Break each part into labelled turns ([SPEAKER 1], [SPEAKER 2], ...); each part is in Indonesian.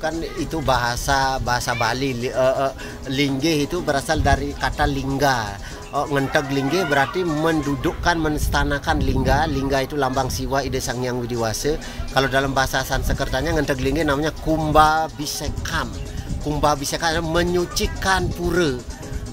[SPEAKER 1] kan itu bahasa Bali. Linggih itu berasal dari kata lingga. Ngenteg linggih berarti mendudukkan, menstanakan lingga. Lingga itu lambang siwa ide sang yang widiwasa. Kalau dalam bahasa Sanskertanya ngenteg linggih namanya kumba bisekam. Kumba bisekam menyucikan pura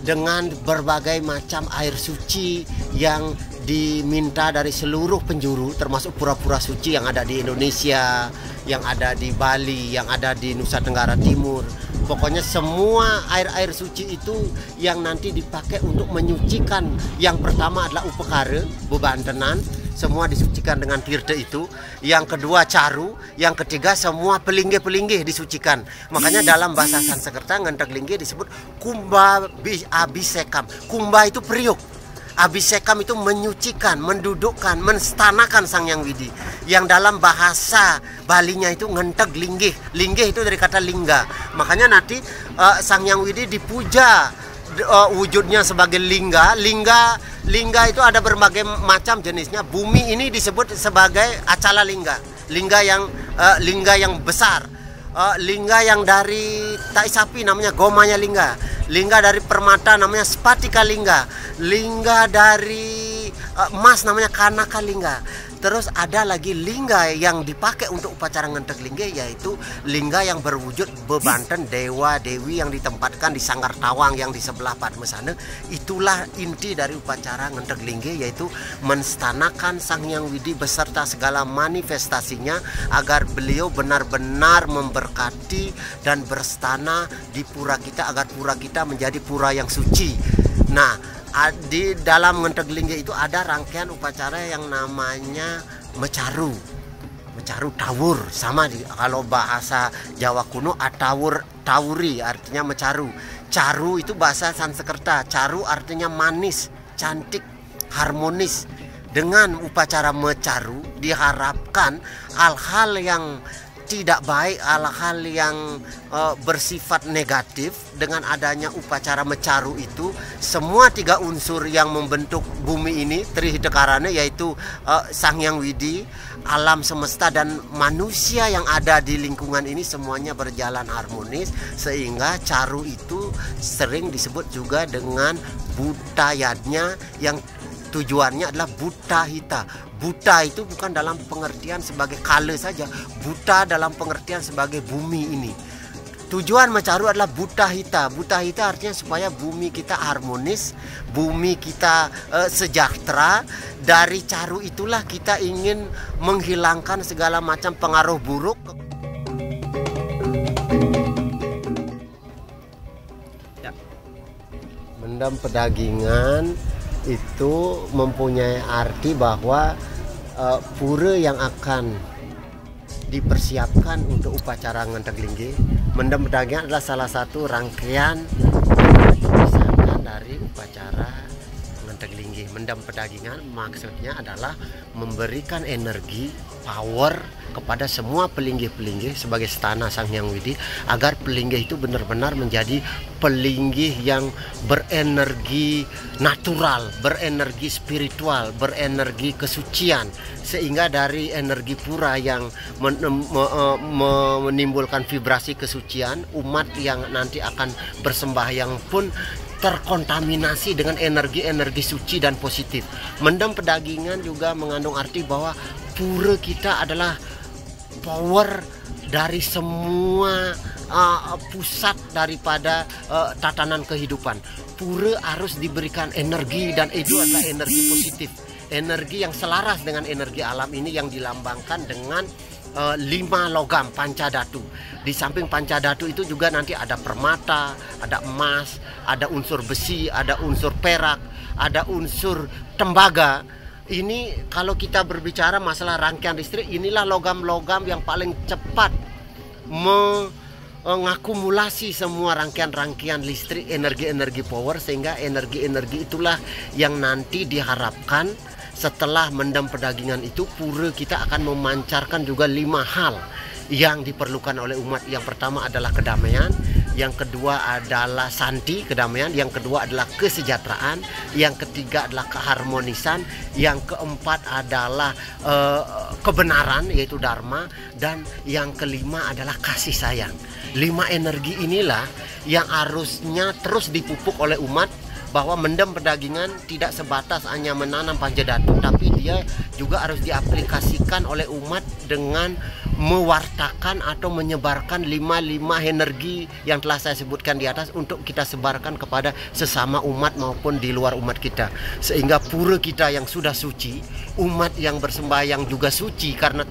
[SPEAKER 1] dengan berbagai macam air suci yang diminta dari seluruh penjuru, termasuk pura-pura suci yang ada di Indonesia, yang ada di Bali, yang ada di Nusa Tenggara Timur. Pokoknya semua air-air suci itu yang nanti dipakai untuk menyucikan. Yang pertama adalah upekara, bebantenan, semua disucikan dengan tirta itu. Yang kedua caru, yang ketiga semua pelinggih-pelinggih disucikan. Makanya dalam bahasa Sanskerta ngenteg linggih disebut kumba abisekam. Kumba itu periuk. Abisekam itu menyucikan, mendudukkan, menstanakan Sang Hyang Widi. Yang dalam bahasa Balinya itu ngenteg linggih. Linggih itu dari kata lingga. Makanya nanti Sang Hyang Widi dipuja wujudnya sebagai lingga. Lingga itu ada berbagai macam jenisnya. Bumi ini disebut sebagai acala lingga. Lingga yang besar. Lingga yang dari tai sapi namanya gomaya lingga. Lingga dari permata namanya spatika lingga. Lingga dari emas namanya kanaka lingga. Terus ada lagi lingga yang dipakai untuk upacara ngenteg linggih, yaitu lingga yang berwujud bebanten dewa dewi yang ditempatkan di Sanggar Tawang yang di sebelah Padma sana. Itulah inti dari upacara ngenteg linggih, yaitu menstanakan Sang Hyang Widi beserta segala manifestasinya agar beliau benar-benar memberkati dan berstana di pura kita, agar pura kita menjadi pura yang suci. Nah, di dalam ngenteg linggih itu ada rangkaian upacara yang namanya mecaru. Mecaru tawur, sama kalau bahasa Jawa kuno atawur tawuri artinya mecaru. Caru itu bahasa Sanskerta. Caru artinya manis, cantik, harmonis. Dengan upacara mecaru diharapkan hal-hal yang tidak baik, hal-hal yang bersifat negatif. Dengan adanya upacara mecaru itu, semua tiga unsur yang membentuk bumi ini Trihitekarana, yaitu Sang Hyang Widi, alam semesta dan manusia yang ada di lingkungan ini semuanya berjalan harmonis, sehingga caru itu sering disebut juga dengan butayadnya, yang tujuannya adalah buta hita. Buta itu bukan dalam pengertian sebagai kala saja, buta dalam pengertian sebagai bumi ini. Tujuan mecaru adalah buta hita. Buta hita artinya supaya bumi kita harmonis, bumi kita sejahtera. Dari caru itulah kita ingin menghilangkan segala macam pengaruh buruk. Ya. Mendam pedagingan itu mempunyai arti bahwa pura yang akan dipersiapkan untuk upacara ngenteg linggih, mendam pedagingan adalah salah satu rangkaian dari upacara ngenteg linggih. Mendam pedagingan maksudnya adalah memberikan energi, power kepada semua pelinggih-pelinggih sebagai stana Sang Hyang Widi, agar pelinggih itu benar-benar menjadi pelinggih yang berenergi natural, berenergi spiritual, berenergi kesucian, sehingga dari energi pura yang menimbulkan vibrasi kesucian, umat yang nanti akan bersembahyang pun terkontaminasi dengan energi-energi suci dan positif. Mendam pedagingan juga mengandung arti bahwa pura kita adalah power dari semua pusat daripada tatanan kehidupan. Pura harus diberikan energi, dan itu adalah energi positif, energi yang selaras dengan energi alam ini yang dilambangkan dengan 5 logam pancadatu. Di samping pancadatu itu juga nanti ada permata, ada emas, ada unsur besi, ada unsur perak, ada unsur tembaga. Ini kalau kita berbicara masalah rangkaian listrik, inilah logam-logam yang paling cepat mengakumulasi semua rangkaian-rangkaian listrik, energi-energi power, sehingga energi-energi itulah yang nanti diharapkan setelah mendam pedagingan itu pura kita akan memancarkan juga 5 hal yang diperlukan oleh umat. Yang pertama adalah kedamaian, yang kedua adalah santi, kedamaian, yang kedua adalah kesejahteraan, yang ketiga adalah keharmonisan, yang keempat adalah kebenaran yaitu dharma, dan yang kelima adalah kasih sayang. 5 energi inilah yang harusnya terus dipupuk oleh umat, bahwa mendem perdagingan tidak sebatas hanya menanam Panjadatu, tapi dia juga harus diaplikasikan oleh umat dengan mewartakan atau menyebarkan 5 energi yang telah saya sebutkan di atas untuk kita sebarkan kepada sesama umat maupun di luar umat kita, sehingga pura kita yang sudah suci, umat yang bersembahyang juga suci karena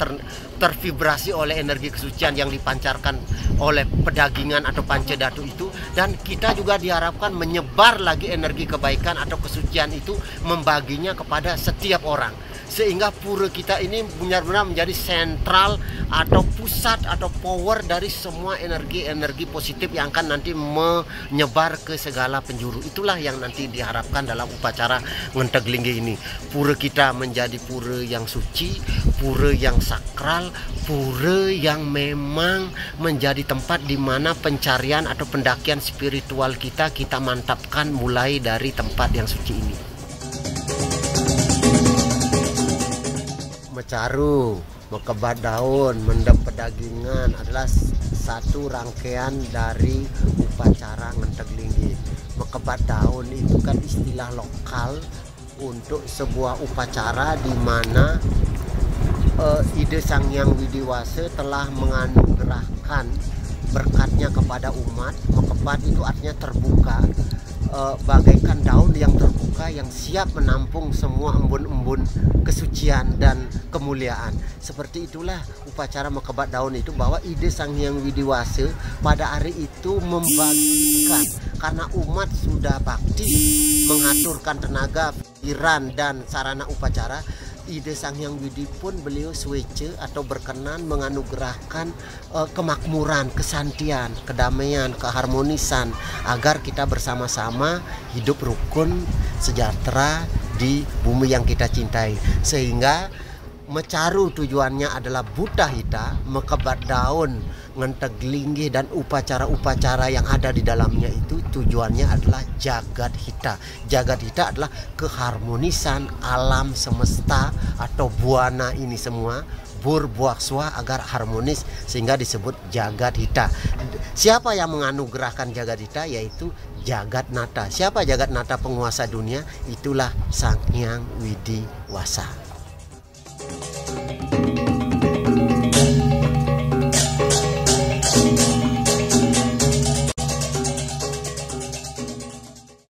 [SPEAKER 1] tervibrasi oleh energi kesucian yang dipancarkan oleh pedagingan atau Panjadatu itu, dan kita juga diharapkan menyebar lagi energi kebaikan atau kesucian itu, membaginya kepada setiap orang, sehingga pura kita ini benar-benar menjadi sentral atau pusat atau power dari semua energi-energi positif yang akan nanti menyebar ke segala penjuru. Itulah yang nanti diharapkan dalam upacara Ngenteg Linggih ini. Pura kita menjadi pura yang suci, pura yang sakral, pura yang memang menjadi tempat di mana pencarian atau pendakian spiritual kita mantapkan mulai dari tempat yang suci ini. Mecaru, mekebat daun, mendem pedagingan adalah satu rangkaian dari upacara Ngenteg Linggih. Mekebat daun itu kan istilah lokal untuk sebuah upacara di mana Ide Sang Hyang Widiwasa telah menganugerahkan berkatnya kepada umat. Mekebat itu artinya terbuka, bagaikan daun yang terbuka yang siap menampung semua embun-embun kesucian dan kemuliaan. Seperti itulah upacara mekebat daun itu, bahwa Ide Sang Hyang Widiwasa pada hari itu membagikan, karena umat sudah bakti mengaturkan tenaga, pikiran dan sarana upacara. Ide Sang Hyang Widi pun beliau swece atau berkenan menganugerahkan kemakmuran, kesantian, kedamaian, keharmonisan, agar kita bersama-sama hidup rukun, sejahtera di bumi yang kita cintai. Sehingga Mecaru tujuannya adalah buta hita, mekebat daun, Ngenteg Linggih dan upacara-upacara yang ada di dalamnya itu tujuannya adalah jagat hita. Jagat hita adalah keharmonisan alam semesta atau buana ini semua berbuakswa agar harmonis, sehingga disebut jagat hita. Siapa yang menganugerahkan jagat hita? Yaitu Jagatnata. Siapa Jagatnata penguasa dunia? Itulah Sang Hyang Widiwasa.